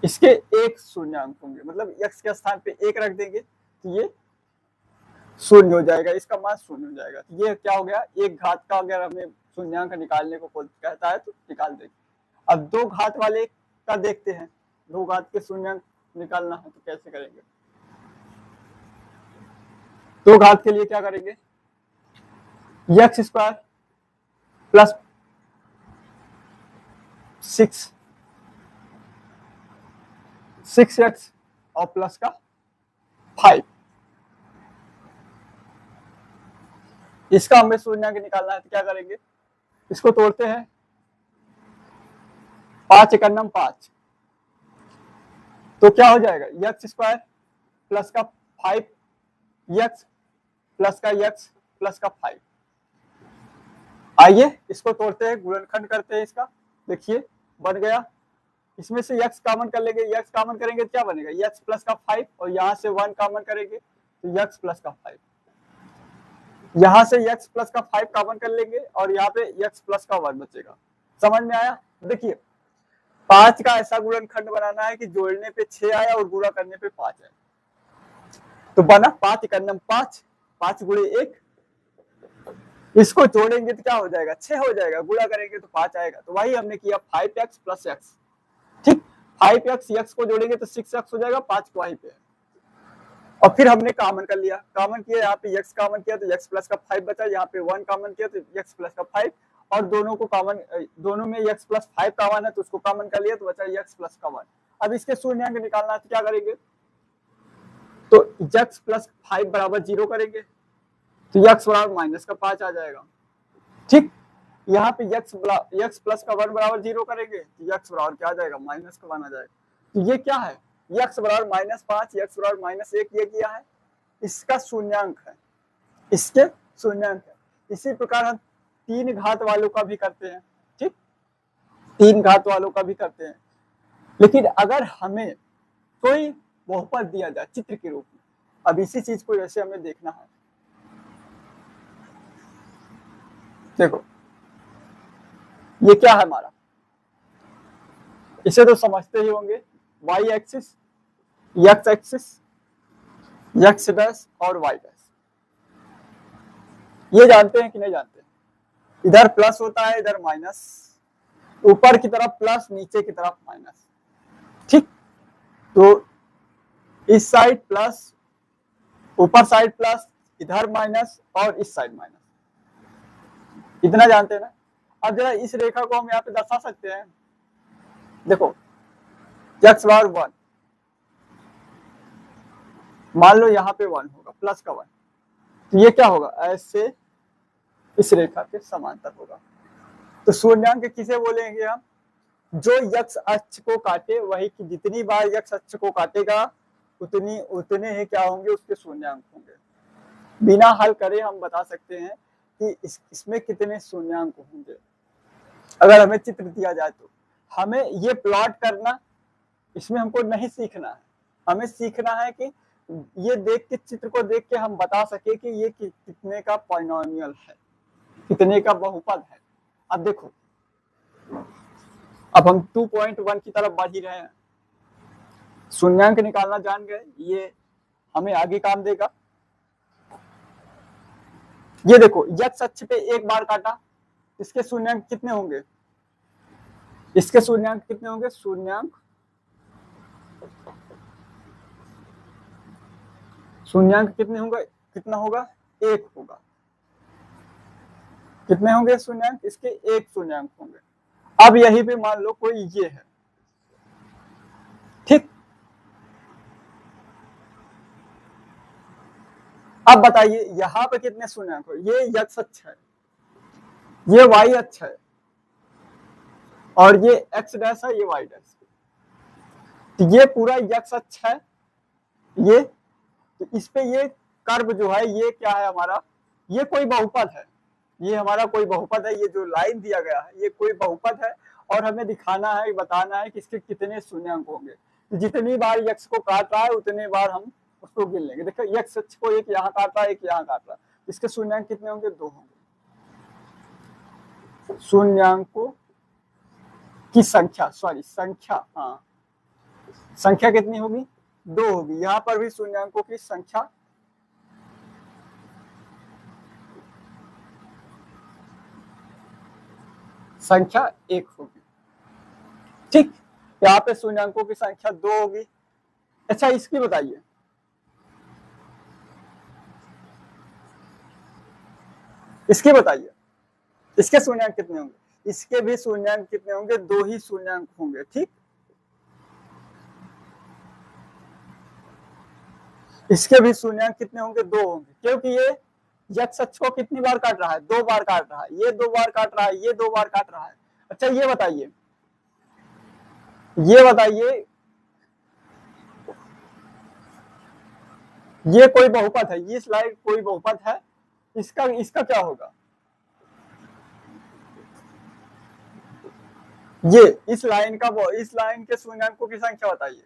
इसके 1 शून्यांक होंगे, मतलब x के स्थान पे 1 रख देंगे तो ये 0 हो जाएगा, इसका मान 0 हो जाएगा। तो ये क्या हो गया? 1 घात का अगर हमें शून्यांक निकालने को कहता है तो निकाल देंगे। अब 2 घात वाले का देखते हैं। 2 घात के शून्यांक निकालना है तो कैसे करेंगे? 2 घात के लिए क्या करेंगे? x² + 6x और प्लस का 5, इसका हमें शून्यांक निकालना है तो क्या करेंगे? इसको तोड़ते हैं, 5 एकन्नम 5, तो क्या हो जाएगा एक्स स्क्वायर प्लस का 5 एक्स प्लस का एक्स प्लस का 5। आइए इसको तोड़ते हैं, गुणनखंड करते हैं इसका, देखिए बन गया। इसमें से x कॉमन कर लेंगे, x कॉमन करेंगे क्या बनेगा x प्लस का 5, और यहाँ से 1 कॉमन करेंगे तो x प्लस का 5, यहाँ से x प्लस का 5 कॉमन कर लेंगे और यहाँ पे x प्लस का 1 बचेगा। समझ में आया? देखिए 5 का ऐसा गुणनखंड बनाना है कि जोड़ने पे 6 आया और गुणा करने पे 5 आया, तो बना 5 एकन्नम 5, 5 गुणे 1। इसको जोड़ेंगे तो क्या हो जाएगा 6 हो जाएगा, गुणा करेंगे तो 5 आएगा, तो वही हमने किया 5x प्लस x। ठीक, 5x x को जोड़ेंगे तो 6x हो जाएगा, 5 को वहीं पे, और फिर हमने कॉमन कर लिया, कॉमन किया यहाँ पे x कॉमन किया तो x प्लस का 5 बचा, यहाँ पे 1 कॉमन किया तो x प्लस का 5, और दोनों को कॉमन, दोनों में x प्लस 5 कॉमन है तो उसको कॉमन कर लिया तो बचा x प्लस का 1। अब इसके शून्यांक निकालना है तो क्या करेंगे, तो x प्लस 5 बराबर 0 करेंगे तो x बराबर माइनस का 5 आ जाएगा। ठीक, यहाँ पे x प्लस का 1 बराबर 0 करेंगे तो x बराबर क्या आ जाएगा माइनस का 1 आ जाएगा। तो ये क्या है, x बराबर -5, x बराबर -1, ये क्या है, इसका शून्यांक है, इसके शून्यांक है। इसी प्रकार हम 3 घात वालों का भी करते हैं। ठीक, 3 घात वालों का भी करते हैं, लेकिन अगर हमें कोई बहुपद दिया जाए चित्र के रूप में, अब इसी चीज को जैसे हमें देखना है, देखो ये क्या है हमारा, इसे तो समझते ही होंगे, y axis, x axis, x dash और y डैश, ये जानते हैं कि नहीं जानते? इधर प्लस होता है, इधर माइनस, ऊपर की तरफ प्लस, नीचे की तरफ माइनस। ठीक, तो इस साइड प्लस, ऊपर साइड प्लस, इधर माइनस और इस साइड माइनस, इतना जानते हैं ना। अब जरा इस रेखा को हम यहाँ पे दर्शा सकते हैं, देखो x बार 1, मान लो यहाँ पे 1 होगा, प्लस का 1, तो ये क्या होगा, ऐसे इस रेखा के समांतर होगा। तो शून्यांक किसे बोलेंगे हम, जो x अक्ष को काटे, वही की जितनी बार x अक्ष को काटेगा उतने ही क्या होंगे, उसके शून्यांक होंगे। बिना हल करे हम बता सकते हैं कि इसमें कितने शून्यांक होंगे। अगर हमें चित्र दिया जाए तो हमें ये प्लॉट करना, इसमें हमको नहीं सीखना है, हमें सीखना है कि ये देख के, चित्र को देख के हम बता सके कि ये कितने का पॉलिनोमियल है, कितने का बहुपद है। अब देखो, अब हम 2.1 की तरफ बढ़ ही रहे हैं, शून्यांक निकालना जान गए, ये हमें आगे काम देगा। ये देखो x अक्ष पे एक बार काटा, इसके शून्यांक कितने होंगे, इसके शून्यांक कितने होंगे, शून्यांक कितने होंगे, कितना होगा, 1 होगा। कितने होंगे शून्यांक, इसके 1 शून्यांक होंगे। अब यही पे मान लो कोई ये है, ठीक, अब बताइए यहाँ पे कितने शून्यांक हो, ये x अक्ष है, ये y अक्ष है, और ये x डैश है, ये y डैश, तो ये पूरा x अक्ष है, ये, तो इस पे ये कर्व जो है, ये क्या है हमारा, ये कोई बहुपद है, ये हमारा कोई बहुपद है, ये जो लाइन दिया गया है ये कोई बहुपद है, और हमें दिखाना है, बताना है कि इसके कितने शून्यांक होंगे। तो जितनी बार x को काट रहा है उतने बार हम उसको गिन लेंगे। देखो x अक्ष को एक यहाँ काट रहा है, एक यहाँ काट रहा है, इसके शून्यांक कितने होंगे, 2 होंगे। शून्यांकों की संख्या, सॉरी संख्या, हाँ संख्या कितनी होगी, 2 होगी। यहाँ पर भी शून्यांकों की संख्या संख्या 1 होगी। ठीक, यहाँ पे शून्यांकों की संख्या 2 होगी। अच्छा इसकी बताइए, इसके बताइए, इसके शून्यांक कितने होंगे, इसके भी शून्यांक कितने होंगे, 2 ही शून्यांक होंगे। ठीक, इसके भी शून्यांक कितने होंगे, 2 होंगे, क्योंकि यक्स अक्ष को कितनी बार काट रहा है? 2 बार काट रहा है। ये 2 बार काट रहा है, ये 2 बार काट रहा है। अच्छा ये बताइए ये कोई बहुपद है, ये स्लाइड कोई बहुपद है, इसका क्या होगा? ये इस लाइन के शून्यांकों की संख्या बताइए।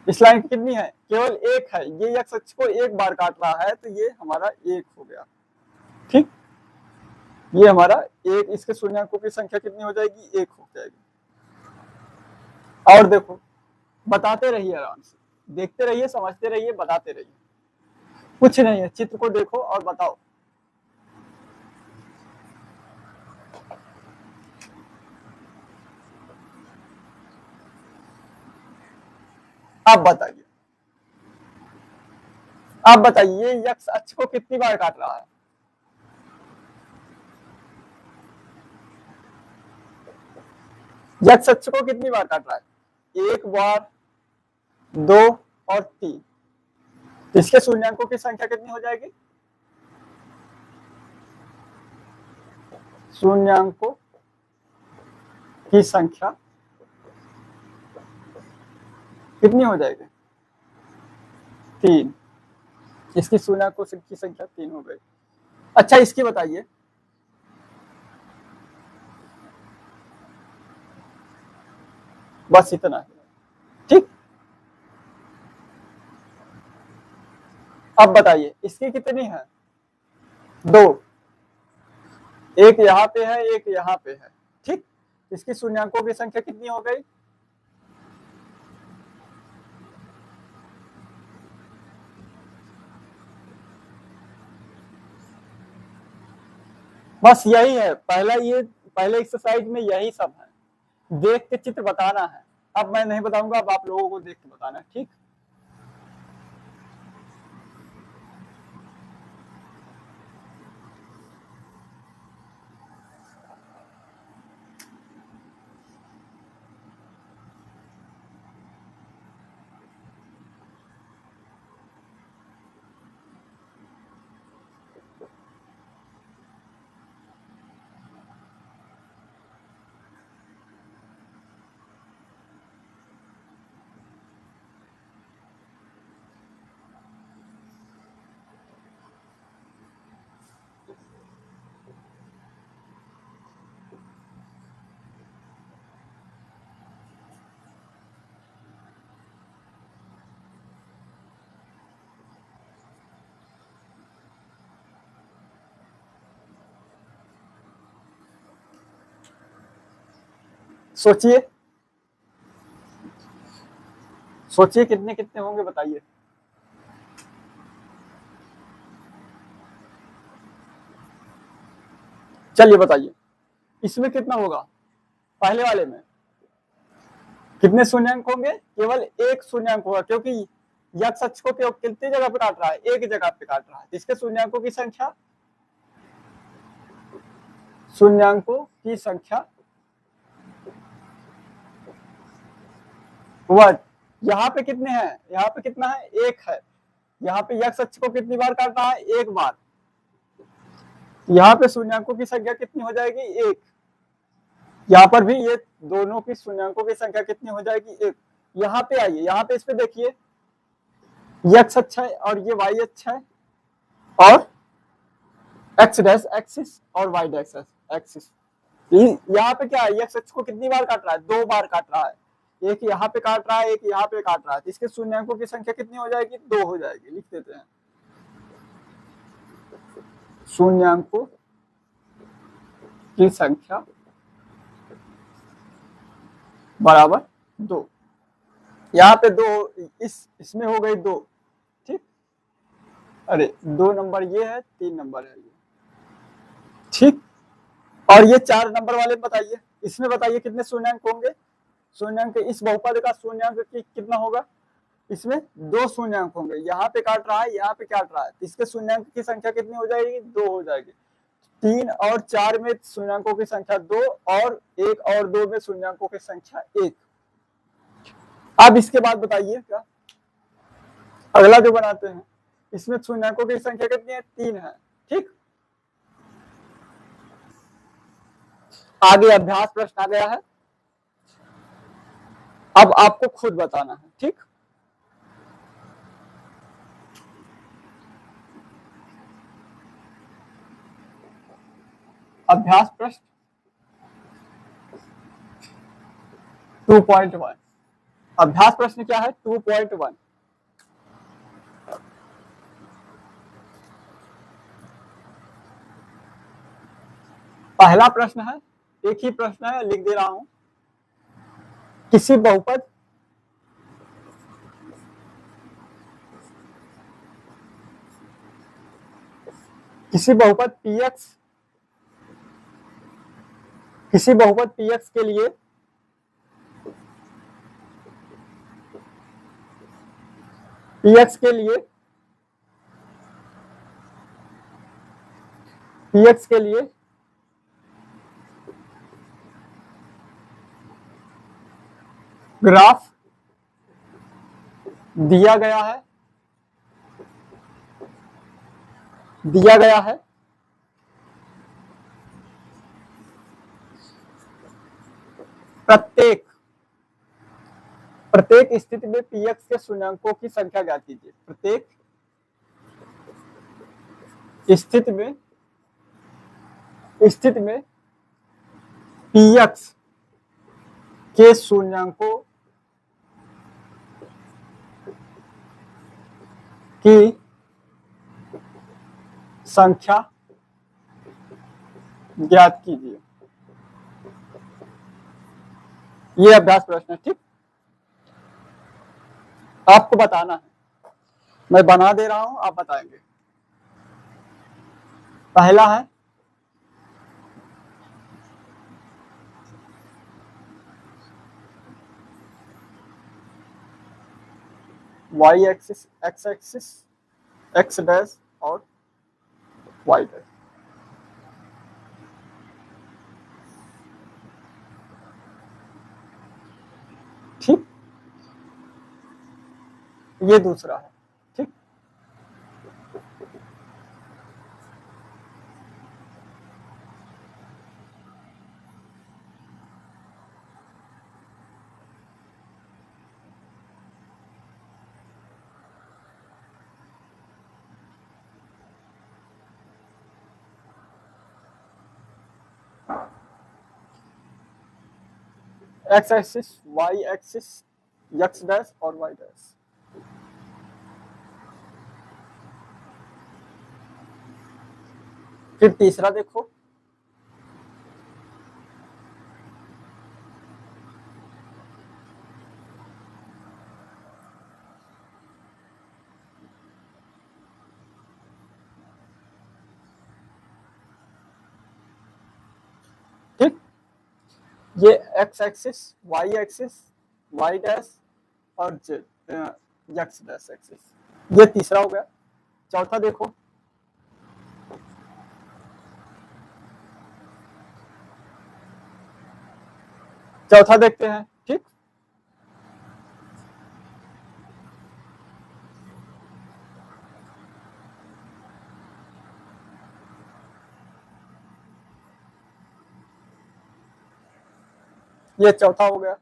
इस लाइन कितनी है? केवल एक है। ये एक्स अक्ष को एक बार काट रहा है, तो ये हमारा एक हो गया। ठीक, ये हमारा एक, इसके शून्यांकों की संख्या कितनी हो जाएगी? एक हो जाएगी। और देखो, बताते रहिए, आराम से देखते रहिए, समझते रहिए, बताते रहिए, कुछ नहीं है। चित्र को देखो और बताओ। आप बताइए यक्स अक्ष को कितनी बार काट रहा है? यक्स अक्ष को कितनी बार काट रहा है? एक बार, 2 और 3। इसके शून्यांकों की संख्या कितनी हो जाएगी? शून्यांकों की संख्या कितनी हो जाएगी? 3। इसकी शून्यांकों की संख्या 3 हो गई। अच्छा इसकी बताइए, बस इतना है। ठीक, अब बताइए इसकी कितनी है? 2। एक यहाँ पे है, एक यहाँ पे है। ठीक, इसकी शून्यांकों की संख्या कितनी हो गई? बस यही है। पहले एक्सरसाइज में यही सब है, देख के चित्र बताना है। अब मैं नहीं बताऊंगा, अब आप लोगों को देख के बताना है। ठीक, सोचिए कितने कितने होंगे बताइए। चलिए बताइए, इसमें कितना होगा? पहले वाले में कितने शून्यांक होंगे? केवल एक शून्यांक होगा, क्योंकि यक्स अक्ष को केवल कितनी जगह पे काट रहा है? एक जगह पे काट रहा है। इसके शून्यांकों की संख्या वह यहाँ पे कितने हैं? यहाँ पे कितना है? एक है। यहाँ पे यक्स अक्ष को कितनी बार काट रहा है? एक बार। यहाँ पे शून्यांकों की संख्या कितनी हो जाएगी? एक। यहाँ पर भी ये दोनों की शून्यांकों की संख्या कितनी हो जाएगी? एक। यहाँ पे आइए, यहाँ पे इस पे देखिए, एक्स अक्ष है और ये वाई अक्ष है, और एक्स डैश एक्सिस और वाई डैश एक्सिस। यहाँ पे क्या है? एक्स अक्ष को कितनी बार काट रहा है? 2 बार काट रहा है। एक यहाँ पे काट रहा है, एक यहाँ पे काट रहा है। इसके शून्यांकों की संख्या कितनी हो जाएगी? 2 हो जाएगी। लिख देते हैं, शून्यांकों की संख्या बराबर 2। यहाँ पे 2, इसमें हो गई 2। ठीक, अरे 2 नंबर ये है, 3 नंबर है ये। ठीक, और ये 4 नंबर वाले बताइए, इसमें बताइए कितने शून्यांक होंगे? शून्यांक इस बहुपद का शून्यांक कितना होगा? इसमें 2 शून्यांक होंगे। यहाँ पे काट रहा है, यहाँ पे काट रहा है। इसके शून्यांक की संख्या कितनी हो जाएगी? 2 हो जाएगी। 3 और 4 में शून्यांकों की संख्या 2, और 1 और 2 में शून्यांकों की संख्या 1। अब इसके बाद बताइए क्या अगला जो बनाते हैं, इसमें शून्यांकों की संख्या कितनी है? 3 है। ठीक, आगे अभ्यास प्रश्न आ गया है, अब आपको खुद बताना है। ठीक, अभ्यास प्रश्न 2.1। अभ्यास प्रश्न क्या है? 2.1। पहला प्रश्न है, एक ही प्रश्न है, लिख दे रहा हूं। किसी बहुपद px, किसी बहुपद px के लिए px के लिए px के लिए ग्राफ दिया गया है, प्रत्येक स्थिति में px के शून्यंकों की संख्या ज्ञात कीजिए। प्रत्येक स्थिति में px के शून्यंकों की संख्या ज्ञात कीजिए। ये अभ्यास प्रश्न है। ठीक, आपको बताना है, मैं बना दे रहा हूं, आप बताएंगे। पहला है y axis, x axis, x dash और y डैश। ठीक, ये दूसरा है। ठीक, x axis, y axis, x dash और y डैश। फिर तीसरा देखो, ठीक, ये x axis, y axis, y dash और x डैश एक्सिस, ये तीसरा हो गया। चौथा देखो, चौथा देखते हैं। ठीक, ये चौथा हो गया।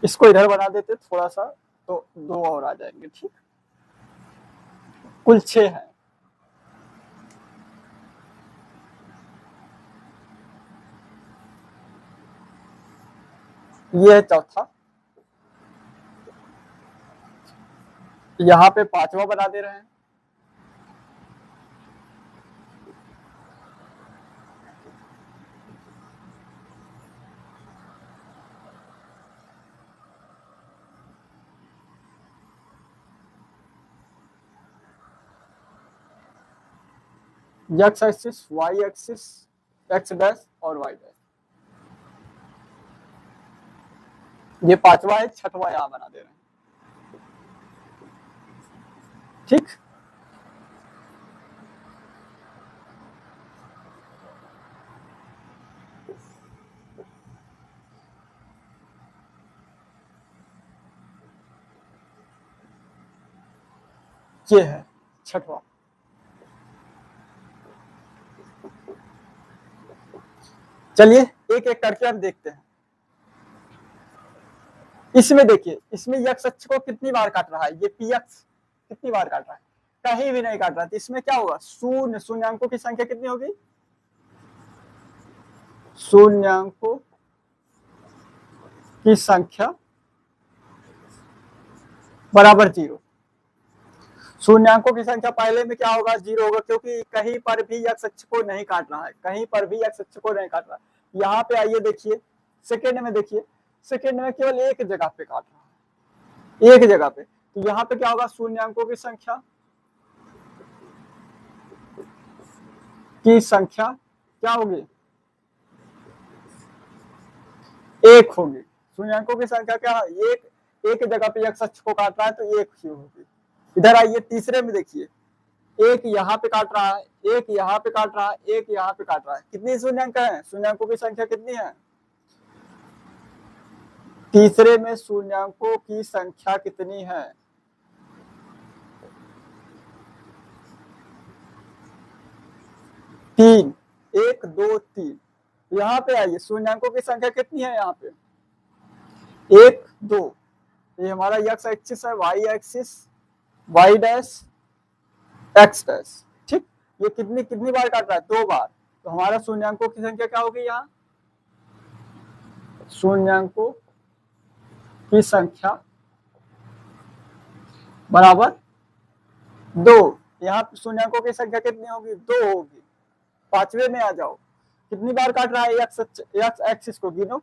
इसको इधर बना देते थोड़ा सा, तो दो और आ जाएंगे। ठीक, कुल 6 है। ये है चौथा, यहाँ पे पांचवा बना दे रहे हैं। x axis, y axis, x dash और y डैश, ये पांचवा है। छठवा यहाँ बना दे रहे हैं। ठीक, ये है छठवां। चलिए एक एक करके हम देखते हैं। इसमें देखिए, इसमें यक्स अक्ष को कितनी बार काट रहा है, ये पी अक्ष कितनी बार काट रहा है, कहीं भी नहीं काट रहा है। तो इसमें क्या होगा, शून्य, शून्यांकों की संख्या कितनी होगी, शून्यांकों की संख्या बराबर 0। शून्यांकों की संख्या पहले में क्या होगा, 0 होगा, क्योंकि कहीं पर भी यक्स अक्ष को नहीं काट रहा है, कहीं पर भी यक्स अक्ष को नहीं काट रहा है। यहाँ पे आइए देखिए, सेकेंड में देखिए, सेकेंड में केवल एक जगह पे काट रहा है, एक जगह पे। तो यहाँ पे क्या होगा, शून्यांकों की संख्या क्या होगी, 1 होगी। शून्यांकों की संख्या क्या है, एक जगह पे यक्स अक्ष को काट रहा है तो 1 ही होगी। इधर आइए तीसरे में देखिए, एक यहाँ पे काट रहा है, एक यहाँ पे काट रहा है, एक यहाँ पे काट रहा है। कितनी शून्यांक है, शून्यांकों की संख्या कितनी है, तीसरे में शून्यांकों की संख्या कितनी है, 3, 1 2 3। यहाँ पे आइए, शून्यांकों की संख्या कितनी है, यहाँ पे 1 2। ये हमारा एक्स एक्सिस है, y axis, y dash x dash, ठीक। ये कितनी कितनी बार काट रहा है, 2 बार। तो हमारा शून्यांकों की संख्या क्या होगी, यहाँ शून्यांकों की संख्या बराबर 2। यहाँ शून्यांकों की संख्या कितनी होगी, 2 होगी। पांचवे में आ जाओ, कितनी बार काट रहा है एक्स एक्सिस को, गिनो,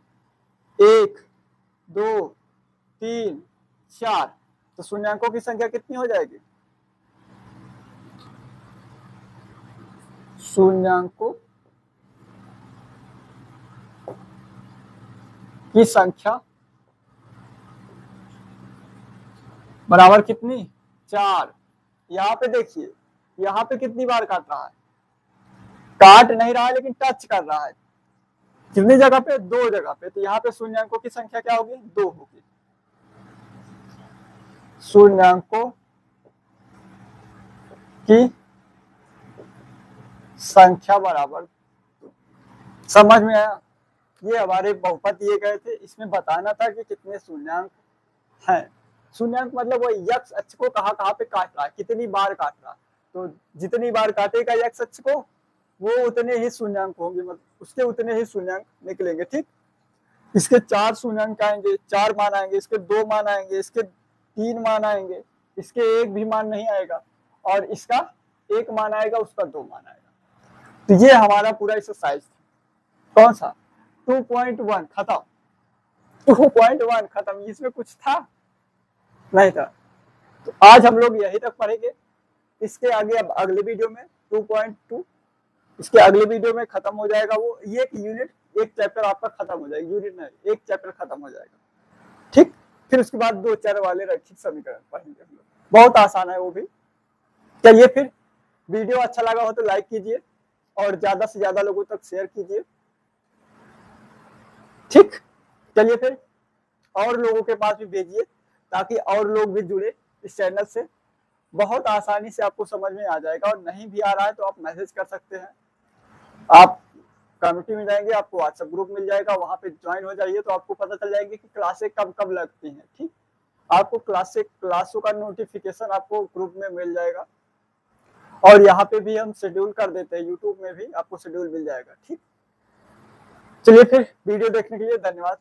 1 2 3 4। तो शून्यांकों की संख्या कितनी हो जाएगी, शून्यांकों की संख्या बराबर कितनी, 4। यहाँ पे देखिए, यहाँ पे कितनी बार काट रहा है, काट नहीं रहा है लेकिन टच कर रहा है, कितनी जगह पे, 2 जगह पे। तो यहाँ पे शून्यांकों की संख्या क्या होगी, 2 होगी। शून्यांकों की संख्या बराबर, समझ में आया। ये हमारे बहुपद दिए गए थे, इसमें बताना था कि कितने शून्यांक हैं। शून्यांक मतलब वो यक्स अक्ष को कहाँ कहाँ पे काट रहा है, कितनी बार काट रहा है। तो जितनी बार काटेगा यक्स अक्ष को, वो उतने ही शून्यांक होंगे, मतलब उसके उतने ही शून्यांक निकलेंगे, ठीक। इसके 4 शून्यांक आएंगे, 4 मान आएंगे, इसके 2 मान आएंगे, इसके 3 मान आएंगे, इसके 1 भी मान नहीं आएगा, और इसका 1 मान आएगा, उसका 2 मान आएगा। तो ये हमारा पूरा एक्सरसाइज था। कौन सा, 2.1 खत्म, 2.1 खत्म। इसमें कुछ था नहीं था। तो आज हम लोग यहीं तक पढ़ेंगे। इसके आगे अब अगले वीडियो में 2.2, इसके अगले वीडियो में खत्म हो जाएगा वो, ये यूनिट, एक चैप्टर आपका खत्म हो जाएगा, यूनिट नहीं, एक चैप्टर खत्म हो जाएगा, ठीक। फिर उसके बाद 2 चर वाले रैखिक समीकरण पढ़ेंगे हम लोग, बहुत आसान है वो भी। चलिए फिर, वीडियो अच्छा लगा हो तो लाइक कीजिए और ज्यादा से ज्यादा लोगों तक शेयर कीजिए, ठीक। चलिए फिर, और लोगों के पास भी भेजिए ताकि और लोग भी जुड़े इस चैनल से। बहुत आसानी से आपको समझ में आ जाएगा, और नहीं भी आ रहा है तो आप मैसेज कर सकते हैं। आप कम्युनिटी में जाएंगे, आपको व्हाट्सएप ग्रुप मिल जाएगा, वहां पे ज्वाइन हो जाइए, तो आपको पता चल जाएगी कि क्लासें कब कब लगती हैं, ठीक। आपको क्लासों का नोटिफिकेशन आपको ग्रुप में मिल जाएगा, और यहाँ पे भी हम शेड्यूल कर देते हैं, यूट्यूब में भी आपको शेड्यूल मिल जाएगा, ठीक। चलिए फिर, वीडियो देखने के लिए धन्यवाद।